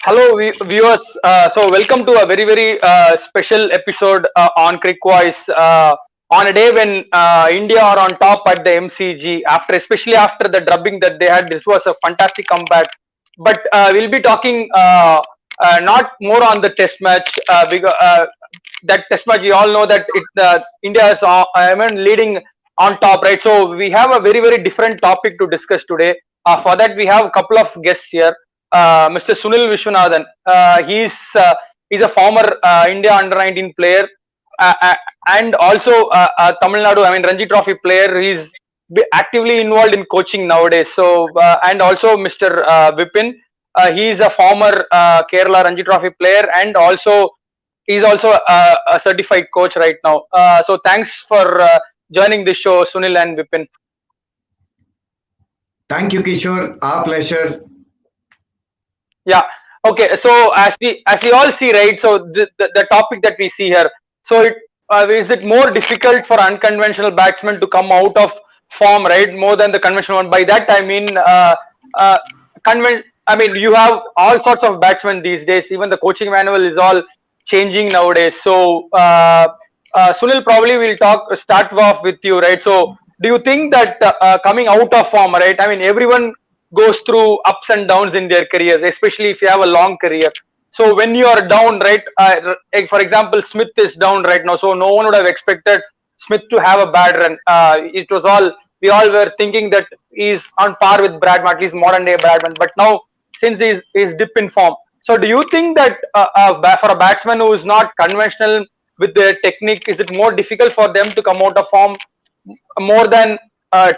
Hello, viewers. So, welcome to a very special episode on Crick Voice. On a day when India are on top at the MCG, especially after the drubbing that they had, this was a fantastic comeback. But we'll be talking not more on the Test match because that Test match, you all know that India is leading on top, right? So we have a very different topic to discuss today. For that, we have a couple of guests here. Mr. Sunil Viswanathan. He's a former India under 19 player and also Tamil Nadu, Ranji Trophy player. He's actively involved in coaching nowadays. So and also Mr. Vipin. He is a former Kerala Ranji Trophy player and also he's also a certified coach right now. So thanks for joining this show, Sunil and Vipin. Thank you, Kishore. Our pleasure. Yeah. Okay. So as we all see, right? So the topic that we see here. So is it more difficult for unconventional batsmen to come out of form, right? More than the conventional one. By that I mean, you have all sorts of batsmen these days. Even the coaching manual is all changing nowadays. So Sunil, probably will start off with you, right? So do you think that coming out of form, right? Everyone goes through ups and downs in their careers, especially if you have a long career. So when you are down, right? For example, Smith is down right now, so no one would have expected Smith to have a bad run. We all were thinking that he's on par with Bradman, at least modern day Bradman. But now, since he's dip in form, so do you think that for a batsman who is not conventional with their technique, is it more difficult for them to come out of form more than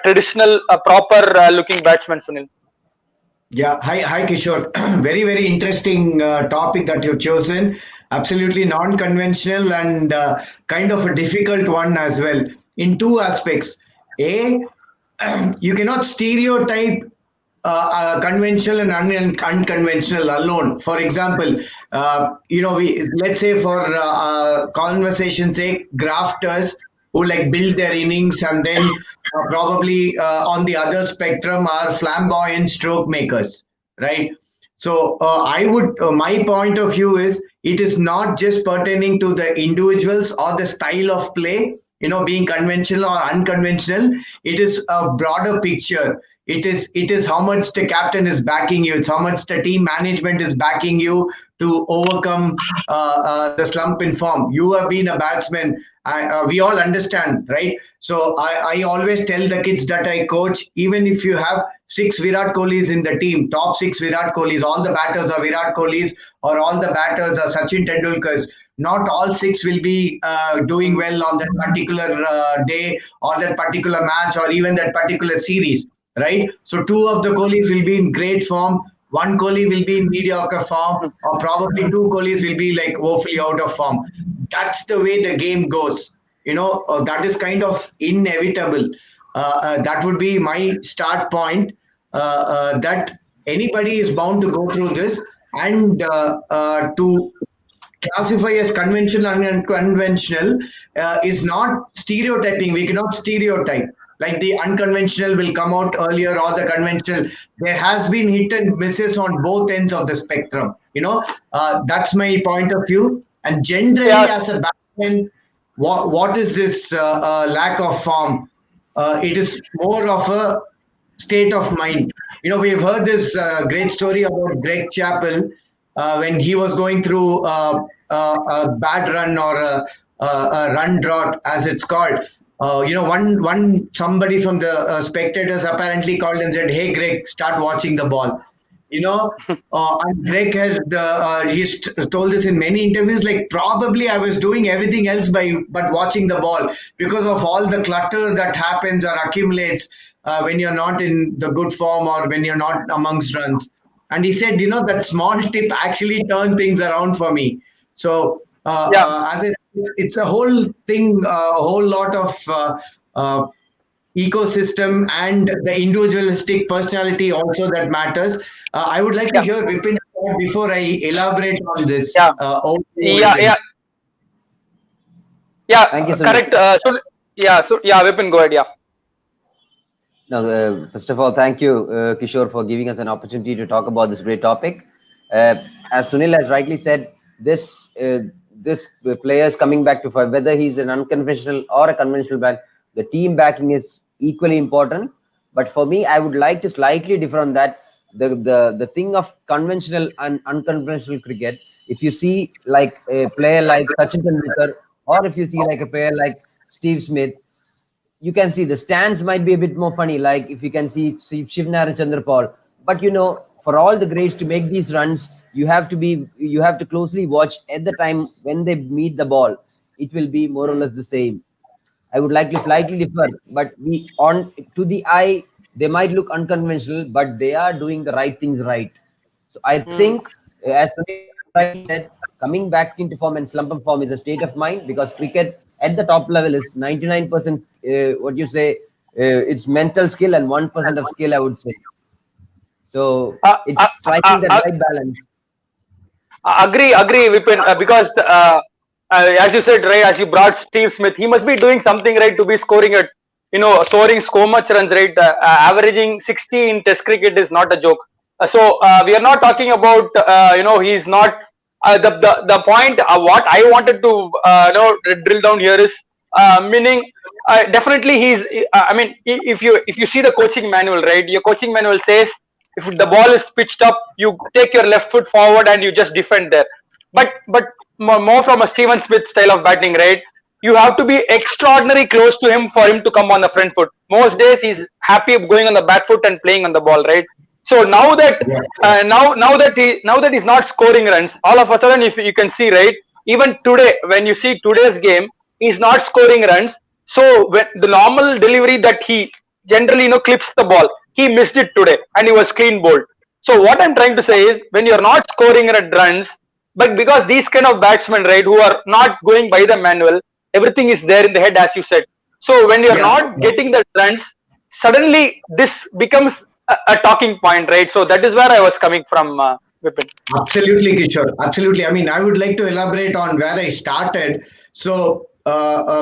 traditional, proper looking batsman, Sunil? Yeah, hi, Kishore. Very interesting topic that you've chosen. Absolutely non-conventional and kind of a difficult one as well in two aspects. A, you cannot stereotype conventional and unconventional alone. For example, let's say for conversation's sake, grafters who like build their innings and then probably on the other spectrum are flamboyant stroke makers, right? So my point of view is it is not just pertaining to the individuals or the style of play, being conventional or unconventional. It is a broader picture. It is how much the captain is backing you. It's how much the team management is backing you to overcome the slump in form. You have been a batsman. We all understand, right? So I always tell the kids that I coach, even if you have 6 Virat Kohlis in the team, top 6 Virat Kohlis, all the batters are Virat Kohlis or all the batters are Sachin Tendulkars. Not all 6 will be doing well on that particular day or that particular match or even that particular series, right? So 2 of the Kohlis will be in great form. 1 Kohli will be in mediocre form, or probably 2 Kohlis will be like woefully out of form. That's the way the game goes. That is kind of inevitable. That would be my start point. That anybody is bound to go through this, and to classify as conventional and unconventional is not stereotyping. We cannot stereotype. Like the unconventional will come out earlier or the conventional. There has been hit and misses on both ends of the spectrum. That's my point of view. And generally, as a batsman, what is this lack of form? It is more of a state of mind. We've heard this great story about Greg Chappell when he was going through a bad run or a run drought, as it's called. One somebody from the spectators apparently called and said, "Hey, Greg, start watching the ball." And Greg has he's told this in many interviews. Like probably I was doing everything else but watching the ball because of all the clutter that happens or accumulates when you're not in the good form or when you're not amongst runs. And he said, that small tip actually turned things around for me. So as I said, it's a whole thing, a whole lot of ecosystem and the individualistic personality also that matters. I would like to hear Vipin before I elaborate on this. Yeah. Thank you, correct. Vipin, go ahead. Yeah. No, first of all, thank you, Kishore, for giving us an opportunity to talk about this great topic. as Sunil has rightly said, this player is coming back to five, whether he's an unconventional or a conventional back, the team backing is equally important. But for me, I would like to slightly differ on that. The thing of conventional and unconventional cricket, if you see like a player like Sachin Tendulkar, or if you see like a player like Steve Smith, you can see the stands might be a bit more funny, like if you can see Shivnarine Chandrapal. But for all the greats to make these runs, you have to closely watch at the time when they meet the ball. It will be more or less the same. I would like to slightly differ, but we on to the eye they might look unconventional, but they are doing the right things right. So I think, as Sunil rightly said, coming back into form and slump of form is a state of mind, because cricket at the top level is 99%. What you say? It's mental skill and 1% of skill, I would say. So Uh, it's uh, striking uh, that uh, right balance. agree, Vipin, because as you said, right, as you brought Steve Smith, he must be doing something right to be scoring at, scoring so much runs, right? Averaging 60 in Test cricket is not a joke. So we are not talking about, he's not. The point. What I wanted to, drill down here is, meaning, definitely he's. I mean, if you see the coaching manual, right? Your coaching manual says, if the ball is pitched up, you take your left foot forward and you just defend there. But more from a Steven Smith style of batting, right? You have to be extraordinary close to him for him to come on the front foot. Most days he's happy going on the back foot and playing on the ball, right? So now that Yeah. now that he's not scoring runs, all of a sudden, if you can see, right, even today, when you see today's game, he's not scoring runs. So when the normal delivery that he generally clips the ball, he missed it today and he was clean bowled. So what I'm trying to say is, when you're not scoring runs, but because these kind of batsmen, right, who are not going by the manual, everything is there in the head, as you said. So when you're Yeah. not getting the runs, suddenly this becomes a talking point, right? So that is where I was coming from, Vipin. Absolutely, Kishore. Absolutely. I mean, I would like to elaborate on where I started. So,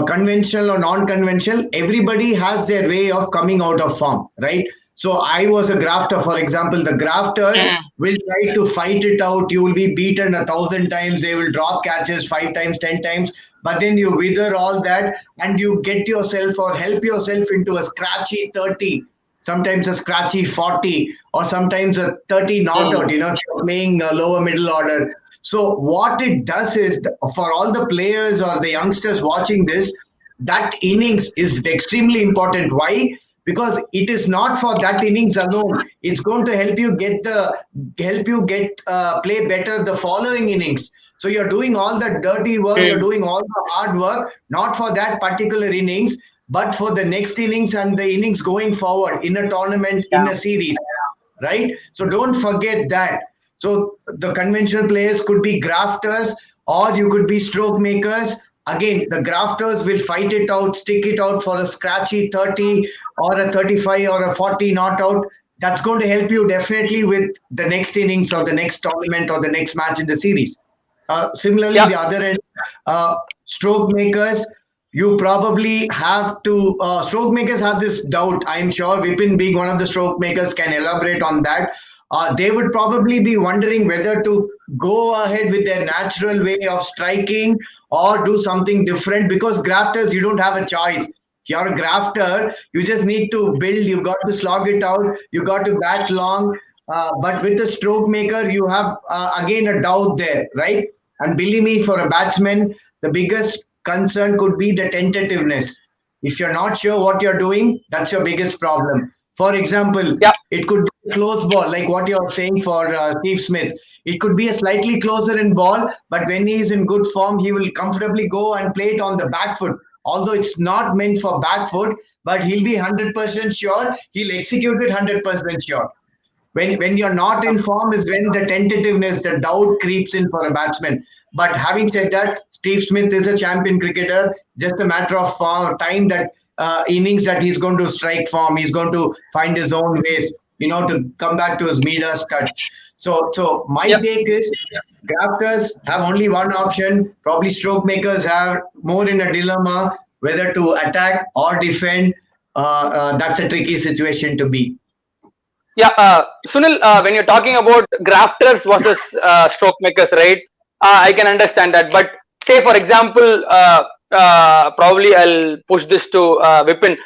conventional or non-conventional, everybody has their way of coming out of form, right? So, I was a grafter, for example. The grafters will try to fight it out. You will be beaten 1,000 times. They will drop catches 5 times, 10 times. But then you wither all that and you get yourself or help yourself into a scratchy 30, sometimes a scratchy 40, or sometimes a 30 not out, if you're playing a lower middle order. So what it does is, for all the players or the youngsters watching this, that innings is extremely important. Why? Because it is not for that innings alone. It's going to help you get play better the following innings. So you're doing all the dirty work, you're doing all the hard work, not for that particular innings, but for the next innings and the innings going forward in a tournament, in a series, right? So don't forget that. So the conventional players could be grafters, or you could be stroke makers. Again, the grafters will fight it out, stick it out for a scratchy 30 or a 35 or a 40 not out. That's going to help you definitely with the next innings or the next tournament or the next match in the series. Similarly, Yeah. the other end, stroke makers, you probably have to, stroke makers have this doubt. I'm sure Vipin, being one of the stroke makers, can elaborate on that. They would probably be wondering whether to go ahead with their natural way of striking or do something different, because grafters, you don't have a choice. If you're a grafter, you just need to build, you got to slog it out, you got to bat long. But with a stroke maker, you have again a doubt there, right? And believe me, for a batsman, the biggest concern could be the tentativeness. If you're not sure what you're doing, that's your biggest problem. For example, Yeah. it could be a close ball, like what you're saying for Steve Smith. It could be a slightly closer in ball, but when he's in good form, he will comfortably go and play it on the back foot. Although it's not meant for back foot, but he'll be 100% sure, he'll execute it 100% sure. When you're not in form is when the tentativeness, the doubt creeps in for a batsman. But having said that, Steve Smith is a champion cricketer. Just a matter of time, that innings that he's going to strike form, he's going to find his own ways, to come back to his Midas cut. So my Yeah. take is, grafters have only one option. Probably stroke makers have more in a dilemma whether to attack or defend. That's a tricky situation to be. Yeah, Sunil, when you're talking about grafters versus stroke makers, right? I can understand that. But say, for example, probably I'll push this to Vipin.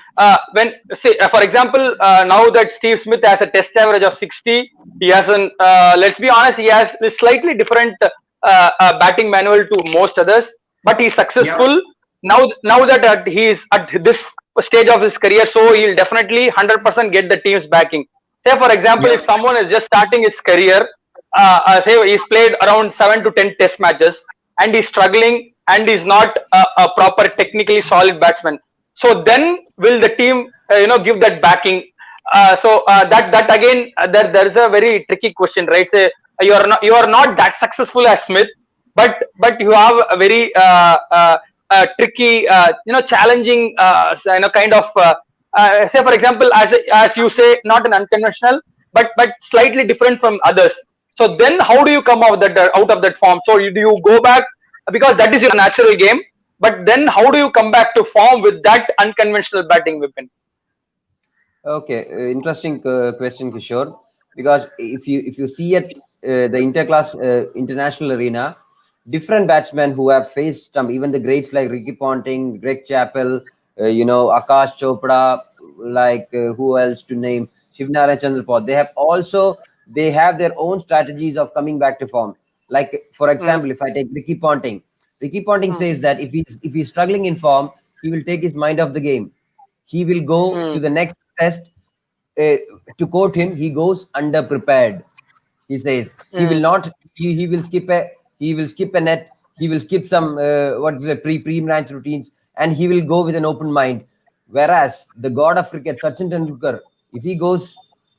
When say, for example, now that Steve Smith has a test average of 60, he has an. Let's be honest, he has a slightly different batting manual to most others, but he's Yeah, successful now that he is at this stage of his career. So he'll definitely 100% get the team's backing. Say, for example, yeah, if someone is just starting his career, say he's played around 7 to 10 test matches and he's struggling and he's not a proper technically solid batsman. So then will the team, give that backing? That again, there is a very tricky question, right? Say you are not that successful as Smith, but you have a very tricky, challenging, kind of. Say for example, as you say, not an unconventional, but slightly different from others. So then, how do you come out of that form? So do you go back because that is your natural game? But then, how do you come back to form with that unconventional batting weapon? Okay, interesting question, Kishore. Because if you see at the interclass international arena, different batsmen who have faced even the greats like Ricky Ponting, Greg Chappell, Akash Chopra, like who else to name, Shivnarine Chandrapal. They have their own strategies of coming back to form. Like for Mm, example, if I take Ricky Ponting mm, says that if he's struggling in form, he will take his mind off the game. He will go mm, to the next test. uh, to quote him, he goes underprepared. He says he will mm, not. He will skip a net. He will skip some what is it pre-match routines, and he will go with an open mind. Whereas the god of cricket, Sachin Tendulkar, if he goes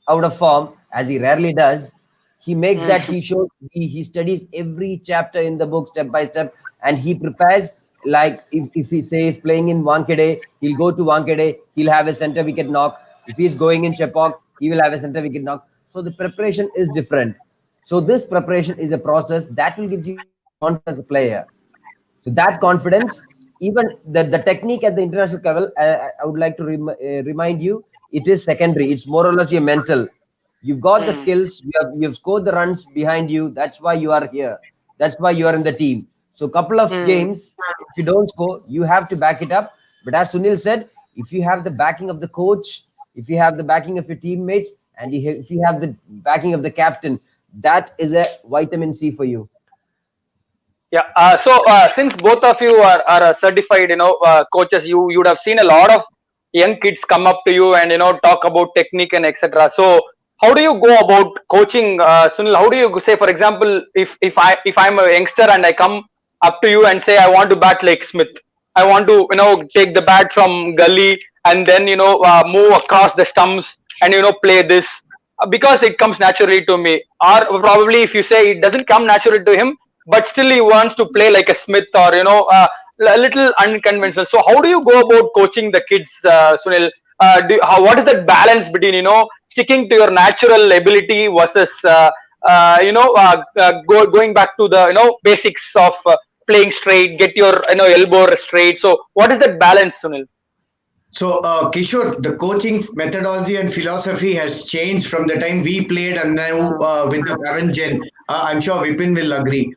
out of form, as he rarely does, he makes that mm. he shows he studies every chapter in the book step by step, and he prepares. Like if he says playing in Wankhede, he'll go to Wankhede, he'll have a center wicket knock. If he's going in Chepauk, he will have a center wicket knock. So the preparation is different. So this preparation is a process that will give you confidence as a player. So that confidence, even the technique at the international level, I would like to remind you, it is secondary. It's more or less your mental. You've got the Mm, skills. You've scored the runs behind you. That's why you are here. That's why you are in the team. So couple of mm. games, if you don't score, you have to back it up. But as Sunil said, if you have the backing of the coach, if you have the backing of your teammates, and if you have the backing of the captain, that is a vitamin C for you. Yeah. Since both of you are certified, coaches, you would have seen a lot of young kids come up to you and talk about technique and etc. So how do you go about coaching, Sunil? How do you say, for example, if I'm a youngster and I come up to you and say I want to bat like Smith, I want to take the bat from gully and then move across the stumps and play this because it comes naturally to me. Or probably if you say it doesn't come naturally to him, but still he wants to play like a Smith or a little unconventional. So how do you go about coaching the kids, Sunil? What is that balance between sticking to your natural ability versus going back to the basics of playing straight, get your elbow straight. So what is that balance, Sunil? So, Kishore, the coaching methodology and philosophy has changed from the time we played and now Mm, with the current gen. I'm sure Vipin will agree.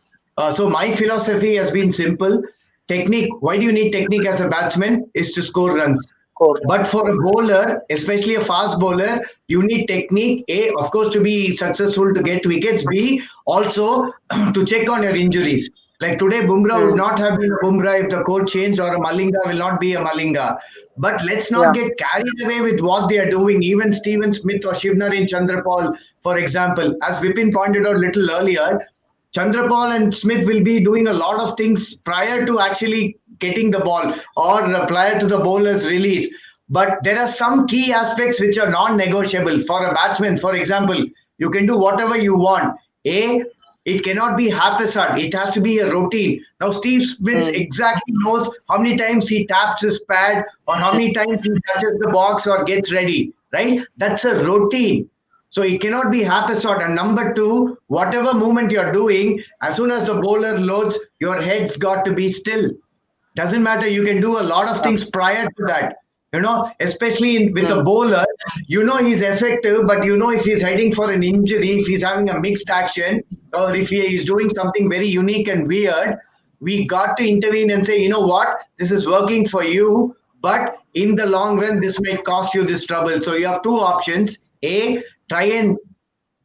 So, my philosophy has been simple. Technique. Why do you need technique as a batsman? Is to score runs. core But for a bowler, especially a fast bowler, you need technique. A, of course, to be successful to get wickets. B, also to check on your injuries. Like today, Bumrah would mm, not have been a Bumrah if the code changed, or a Malinga will not be a Malinga. But let's not yeah. get carried away with what they are doing. Even Steven Smith or Shivnarine Chandrapal, for example, as Vipin pointed out a little earlier, Chandrapal and Smith will be doing a lot of things prior to actually getting the ball or prior to the bowler's release. But there are some key aspects which are non-negotiable for a batsman. For example, you can do whatever you want. A, it cannot be haphazard. It has to be a routine. Now, Steve Smith Mm, exactly knows how many times he taps his pad or how many times he touches the box or gets ready, right? That's a routine. So it cannot be haphazard. And number two, whatever movement you're doing, as soon as the bowler loads, your head's got to be still. Doesn't matter. You can do a lot of yeah. things prior to that. Especially with the bowler, he's effective, but if he's heading for an injury, if he's having a mixed action, or if he is doing something very unique and weird, we got to intervene and say, you know what, this is working for you, but in the long run, this might cost you this trouble. So you have two options. A, try and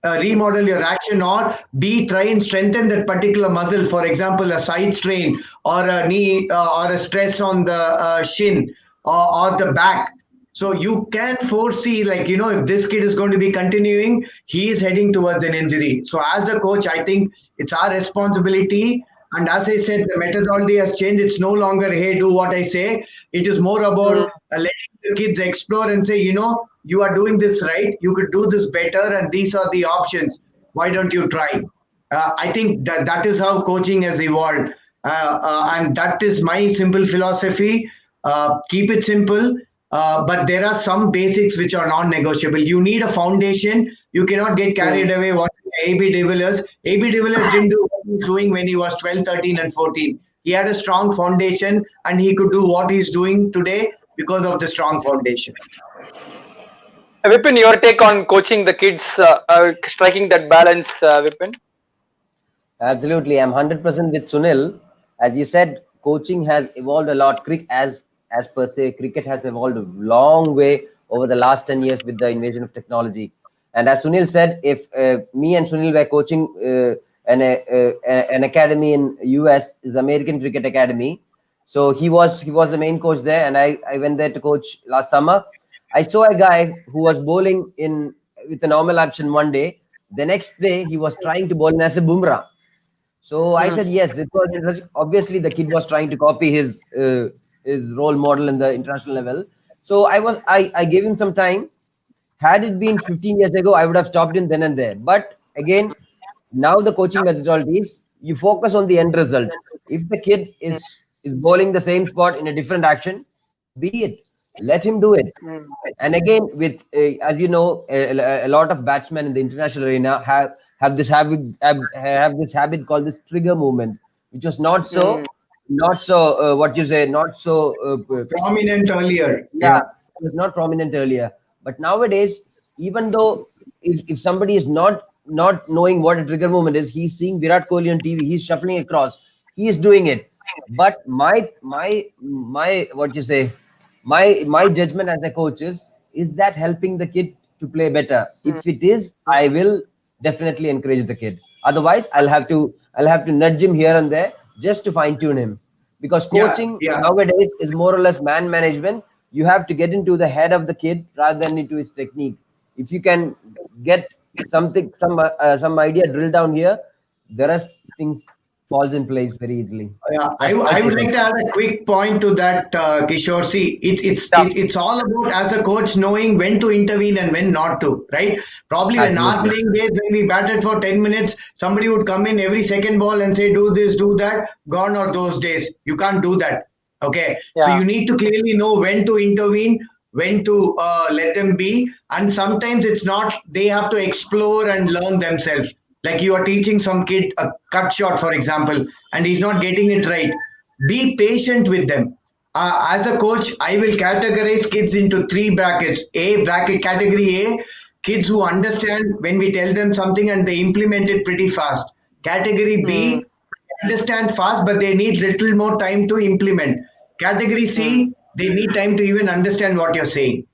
remodel your action, or B, try and strengthen that particular muscle, for example a side strain or a knee or a stress on the shin or the back. So you can foresee, like, if this kid is going to be continuing, he is heading towards an injury. So as a coach, I think it's our responsibility. And as I said, the methodology has changed. It's no longer, hey, do what I say. It is more about letting the kids explore and say, you are doing this right. You could do this better. And these are the options. Why don't you try? I think that is how coaching has evolved. And that is my simple philosophy. Keep it simple. But there are some basics which are non-negotiable. You need a foundation. You cannot get carried away watching AB de Villiers. AB de Villiers didn't do what he was doing when he was 12, 13 and 14. He had a strong foundation and he could do what he's doing today because of the strong foundation. Vipin, your take on coaching the kids, striking that balance, Vipin? Absolutely, I'm 100% with Sunil. As you said, coaching has evolved a lot. As per se, cricket has evolved a long way over the last 10 years with the invasion of technology. And as Sunil said, if me and Sunil were coaching an academy in US, is American Cricket Academy. So he was the main coach there, and I went there to coach last summer. I saw a guy who was bowling with a normal action one day. The next day, he was trying to bowl in as a boomerang. So I said, yes, this was interesting. Obviously, the kid was trying to copy his role model in the international level. So I gave him some time. Had it been 15 years ago, I would have stopped him then and there. But again, now the coaching methodology is you focus on the end result. If the kid is bowling the same spot in a different action, be it. Let him do it. And again, with as you know, a lot of batsmen in the international arena have this habit called this trigger movement, which was not so Prominent earlier. Yeah, it was not prominent earlier. But nowadays, even though if somebody is not knowing what a trigger movement is, he's seeing Virat Kohli on TV, he's shuffling across, he is doing it. But my judgment as a coach is that helping the kid to play better? If it is, I will definitely encourage the kid. Otherwise, I'll have to nudge him here and there just to fine tune him, because coaching nowadays is more or less man management. You have to get into the head of the kid rather than into his technique. If you can get some idea drilled down here, the rest things falls in place very easily. Yeah, I would like to add a quick point to that, Kishore. See, it's all about, as a coach, knowing when to intervene and when not to, right? Probably in our playing days, when we batted for 10 minutes, somebody would come in every second ball and say, do this, do that. Gone are those days. You can't do that. Okay. Yeah. So you need to clearly know when to intervene, when to let them be. And sometimes it's not, they have to explore and learn themselves. Like you are teaching some kid a cut shot, for example, and he's not getting it right. Be patient with them. As a coach, I will categorize kids into 3 brackets. Bracket category A, kids who understand when we tell them something and they implement it pretty fast. Category B, understand fast, but they need little more time to implement. Category C, they need time to even understand what you're saying.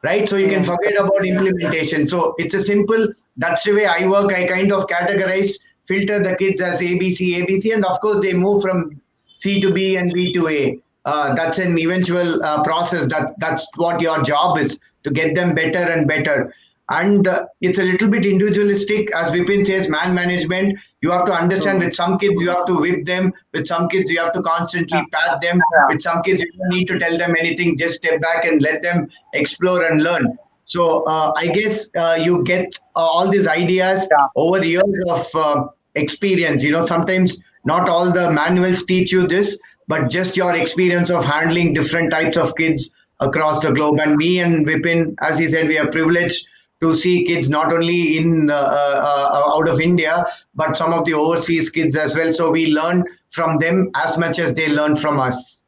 Right? So you can forget about implementation. So it's a simple, that's the way I work. I kind of categorize, filter the kids as ABC, and of course they move from C to B and B to A. That's an eventual process. That's what your job is, to get them better and better. And it's a little bit individualistic, as Vipin says, man management. You have to understand, with some kids, you have to whip them. With some kids, you have to constantly pat them. With some kids, you don't need to tell them anything. Just step back and let them explore and learn. So I guess you get all these ideas over years of experience. Sometimes not all the manuals teach you this, but just your experience of handling different types of kids across the globe. And me and Vipin, as he said, we are privileged to see kids not only in out of India, but some of the overseas kids as well. So we learn from them as much as they learn from us.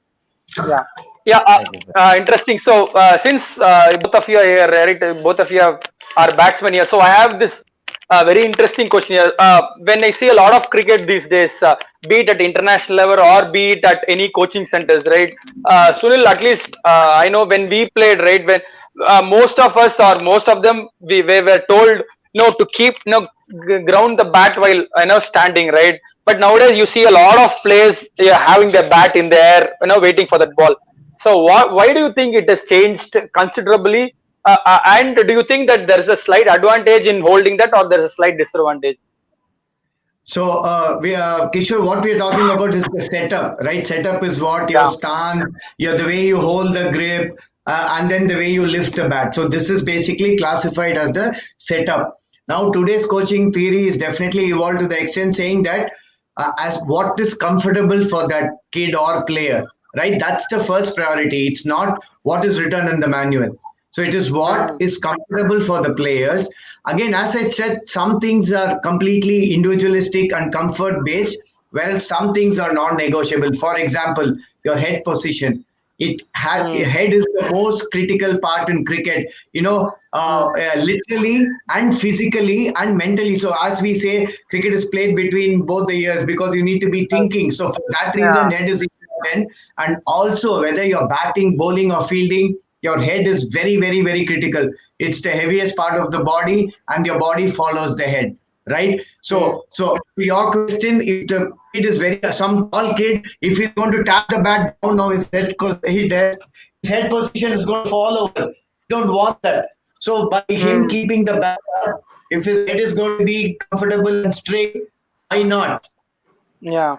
Yeah. Yeah, Thank you. interesting. So, since both of you are here, right? Both of you are batsmen here. So, I have this very interesting question here. When I see a lot of cricket these days, be it at international level or be it at any coaching centers, right? Sunil, at least I know when we played, right? When most of us or most of them, we were told, to keep, ground the bat while, standing, right? But nowadays, you see a lot of players, yeah, having their bat in the air, waiting for that ball. So why do you think it has changed considerably? And do you think that there is a slight advantage in holding that, or there is a slight disadvantage? So, Kishore, what we are talking about is the setup, right? Setup is what your Yeah. stance, the way you hold the grip, and then the way you lift the bat. So, this is basically classified as the setup. Now, today's coaching theory is definitely evolved to the extent saying that as what is comfortable for that kid or player, right? That's the first priority. It's not what is written in the manual. So it is what Mm, is comfortable for the players. Again, as I said, some things are completely individualistic and comfort based, whereas some things are non-negotiable. For example, your head position. mm, Head is the most critical part in cricket. mm, Literally and physically and mentally. So as we say, cricket is played between both the ears because you need to be thinking. So for that reason, yeah. head is important. And also, whether you're batting, bowling, or fielding, your head is very, very, very critical. It's the heaviest part of the body, and your body follows the head, right? Mm, So to your question, if the kid is very some tall kid, if he's going to tap the bat down now his head, because his head position is going to fall over. We don't want that. So by him mm, keeping the bat up, if his head is going to be comfortable and straight, why not? yeah.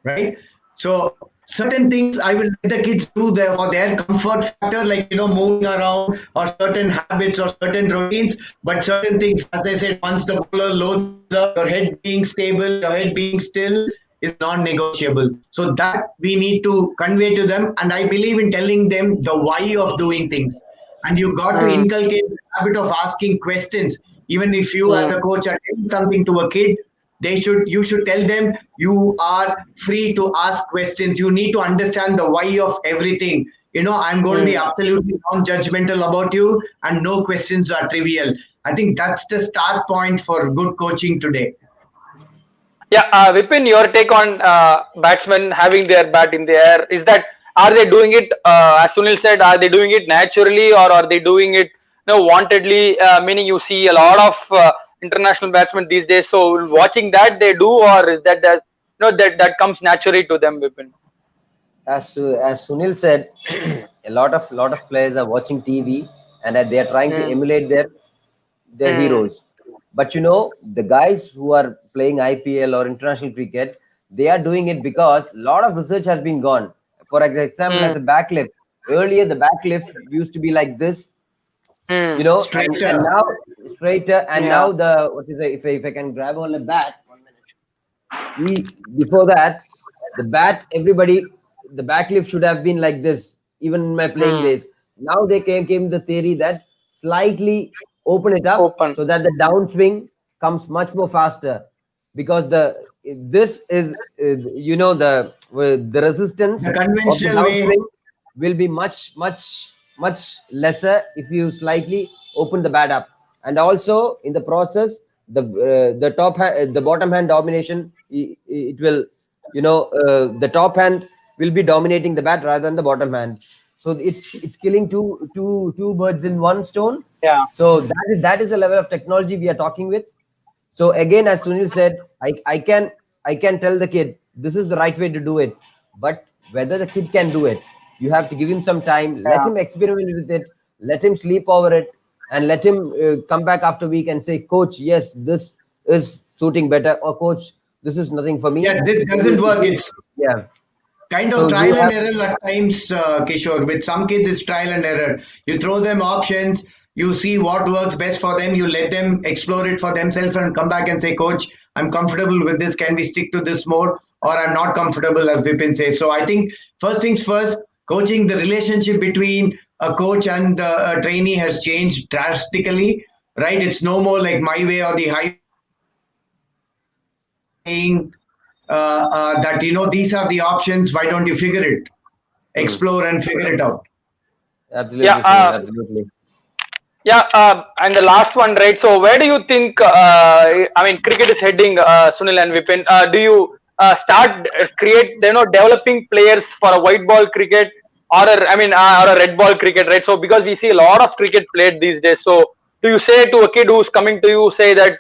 Right? So certain things I will let the kids do there for their comfort factor, like moving around or certain habits or certain routines. But certain things, as I said, once the bowler loads up, your head being stable, your head being still is non-negotiable. So that we need to convey to them, and I believe in telling them the why of doing things. And you got to Mm, inculcate the habit of asking questions. Even if you as mm, a coach are telling something to a kid, you should tell them you are free to ask questions. You need to understand the why of everything. I'm going to be mm. absolutely non-judgmental about you, and no questions are trivial. I think that's the start point for good coaching today. Yeah, Vipin, your take on batsmen having their bat in the air is that, are they doing it, as Sunil said, are they doing it naturally, or are they doing it, wantedly? Meaning, you see a lot of international batsmen these days. So, watching that they do, or is that that comes naturally to them, Vipin? As Sunil said, a lot of players are watching TV and that they are trying to Mm, emulate their mm, heroes. But the guys who are playing IPL or international cricket, they are doing it because a lot of research has been gone. For example, as mm, a backlift, earlier the backlift used to be like this, mm. and Straighter. now straighter, and Yeah, now the what is it? If I can grab on the bat, 1 minute. Before that, the backlift should have been like this, even in my playing mm. days. Now they came the theory that slightly open it up Open. so that the downswing comes much more faster, because the this is the resistance The of the conventional way. downswing will be much lesser if you slightly open the bat up. And also in the process, the bottom hand domination, it will, the top hand will be dominating the bat rather than the bottom hand. So it's killing two birds in one stone. Yeah. So that is the level of technology we are talking with. So again, as Sunil said, I can tell the kid this is the right way to do it, but whether the kid can do it, you have to give him some time, let Yeah. him experiment with it, let him sleep over it, and let him come back after a week and say, Coach, yes, this is suiting better, or Coach, this is nothing for me. Yeah, this doesn't work. It's Yeah. kind of So you trial and have error at times, Kishore. With some kids, it's trial and error. You throw them options, you see what works best for them, you let them explore it for themselves and come back and say, Coach, I'm comfortable with this. Can we stick to this more? Or I'm not comfortable, as Vipin says. So I think first things first, coaching, the relationship between a coach and the trainee has changed drastically, right? It's no more like my way or the highway. Saying that these are the options, why don't you figure it? explore and figure it out. Absolutely, Yeah. Sunil. Absolutely. Yeah, and the last one, right? So, where do you think? I mean, cricket is heading, Sunil and Vipin. Do you start create, developing players for a white ball cricket or a red ball cricket, right? So, because we see a lot of cricket played these days. So, do you say to a kid who's coming to you, say that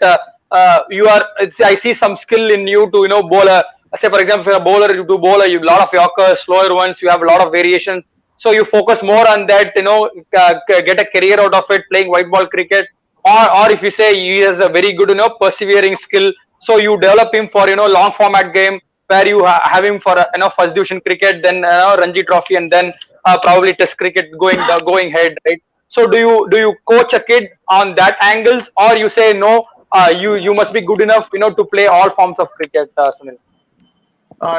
I see some skill in you to, bowl a, say for example, if you're a bowler, you do bowl a lot of Yorkers, slower ones, you have a lot of variations, so you focus more on that, get a career out of it playing white ball cricket. Or if you say he has a very good, persevering skill, so you develop him for, long format game where you have him for, first division cricket, then Ranji Trophy, and then probably Test cricket going head, right? So do you coach a kid on that angles, or you say no, you must be good enough, to play all forms of cricket, Sunil?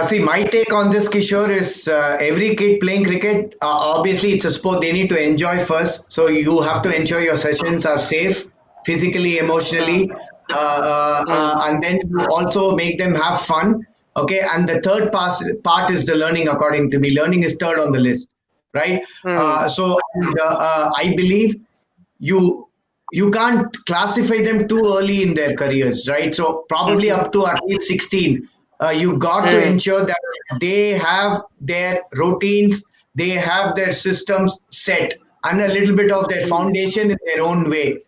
See, my take on this, Kishore, is every kid playing cricket, obviously, it's a sport they need to enjoy first. So you have to ensure your sessions are safe, physically, Mm, emotionally, mm, and then you also make them have fun. Okay. And the third part is the learning, according to me. Learning is third on the list, right? mm, I believe you you can't classify them too early in their careers, right? So probably mm, up to at least 16, you got to mm, ensure that they have their routines, they have their systems set, and a little bit of their mm, foundation in their own way.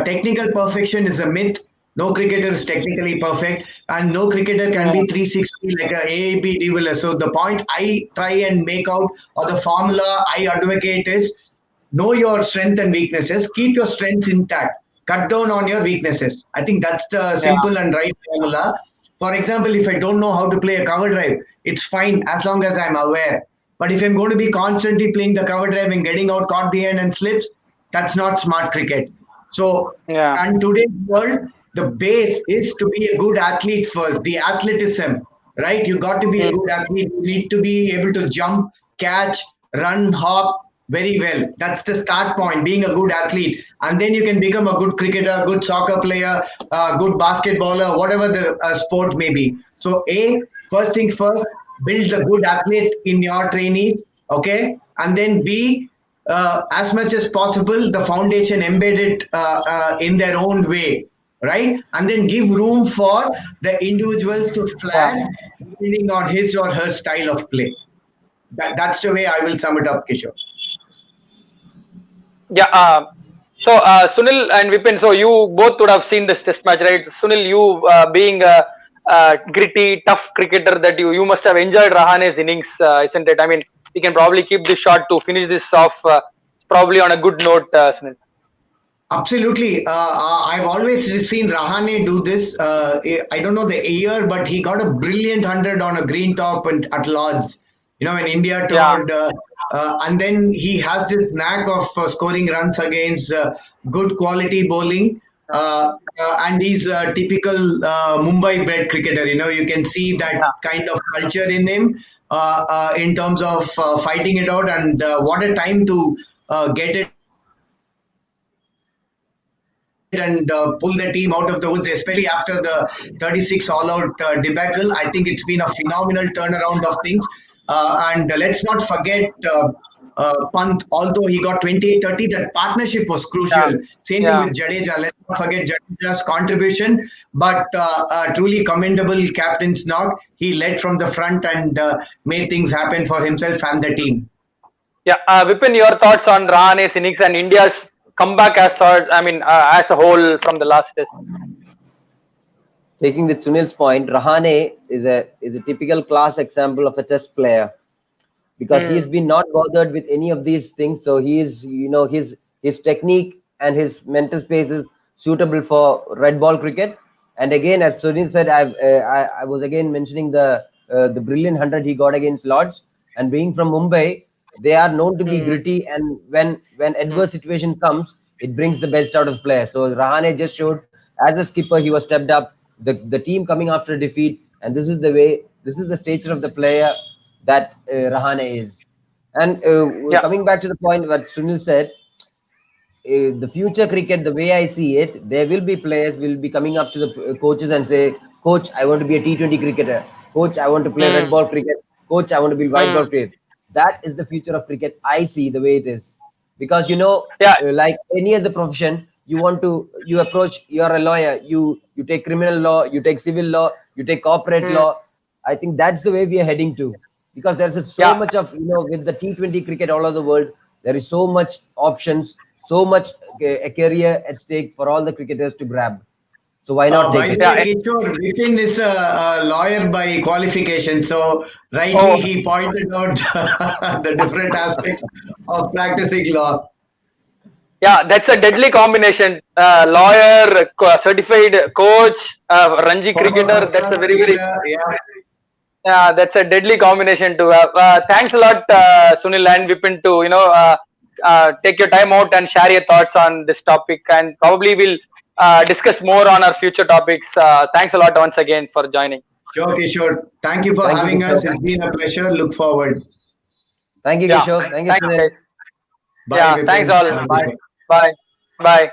Technical perfection is a myth. No cricketer is technically perfect, and no cricketer can be mm, 360 like a AAB de Villiers. So the point I try and make out, or the formula I advocate, is know your strength and weaknesses, keep your strengths intact, cut down on your weaknesses. I think that's the yeah, simple and right formula. For example, if I don't know how to play a cover drive, it's fine as long as I'm aware. But if I'm going to be constantly playing the cover drive and getting out caught behind and slips, that's not smart cricket. So, yeah, and today's world, the base is to be a good athlete first, the athleticism, right? You got to be a mm, good athlete. You need to be able to jump, catch, run, hop very well. That's the start point, being a good athlete. And then you can become a good cricketer, good soccer player, good basketballer, whatever the sport may be. So, first things first, build a good athlete in your trainees, okay? And then B, as much as possible, the foundation embedded in their own way, right? And then give room for the individuals to yeah, flag depending on his or her style of play. That's the way I will sum it up, Kishore. yeah. So, Sunil and Vipin, so you both would have seen this test match, right? Sunil, you being a gritty, tough cricketer, that you must have enjoyed Rahane's innings, isn't it? I mean, we can probably keep this short to finish this off, probably on a good note, Sunil. Absolutely. I've always seen Rahane do this. I don't know the year, but he got a brilliant 100 on a green top and at Lords, when India Yeah, toured. And then he has this knack of scoring runs against good quality bowling. And he's a typical Mumbai bred cricketer. You can see that yeah, kind of culture in him in terms of fighting it out. And what a time to get it and pull the team out of the woods, especially after the 36 all out debacle. I think it's been a phenomenal turnaround of things. And let's not forget Pant, although he got 28-30, that partnership was crucial. Same thing yeah, with Jadeja. yeah. Let's not forget Jadeja's contribution, but truly commendable captain's knock. He led from the front and made things happen for himself and the team. Yeah, Vipin, your thoughts on Rahane's innings and India's comeback as a whole from the last test? Taking with Sunil's point, Rahane is a typical class example of a test player because he's Mm, been not bothered with any of these things. So he is, his technique and his mental space is suitable for red ball cricket. And again, as Sunil said, I was again mentioning the brilliant 100 he got against Lords. And being from Mumbai, they are known to be mm, gritty. And when mm. adverse situation comes, it brings the best out of players. So Rahane just showed, as a skipper, he was stepped up. The team coming after a defeat, and this is the way, this is the stature of the player that Rahane is. And Yeah, coming back to the point what Sunil said, the future cricket, the way I see it, there will be players will be coming up to the coaches and say, "Coach, I want to be a T20 cricketer. Coach, I want to play red mm, ball cricket. Coach, I want to be white ball mm, cricket." That is the future of cricket. I see the way it is, because Yeah. like any other profession, you approach. You're a lawyer. You take criminal law, you take civil law, you take corporate Mm, law. I think that's the way we are heading to, because there's so yeah. much of with the T20 cricket all over the world. There is so much options, so much a career at stake for all the cricketers to grab. So why not take By the it? Yeah. way, Kishore, Vipin is a lawyer by qualification. So, rightly, Oh, he pointed out the different aspects of practicing law. yeah. That's a deadly combination. Lawyer, certified coach, Ranji cricketer. That's a Former very, very, cricketer, yeah. yeah. That's a deadly combination to have. Thanks a lot, Sunil and Vipin, to take your time out and share your thoughts on this topic, and probably we'll discuss more on our future topics. Thanks a lot once again for joining. Sure, Kishore. Thank you for Thank you, having us. Kishore. It's been a pleasure. Look forward. Thank you, Yeah. Kishore. Thank you, Thanks, Sunil. guys. Bye, Yeah. Thanks Vipin. all. Bye, Bye. Kishore. Bye. Bye.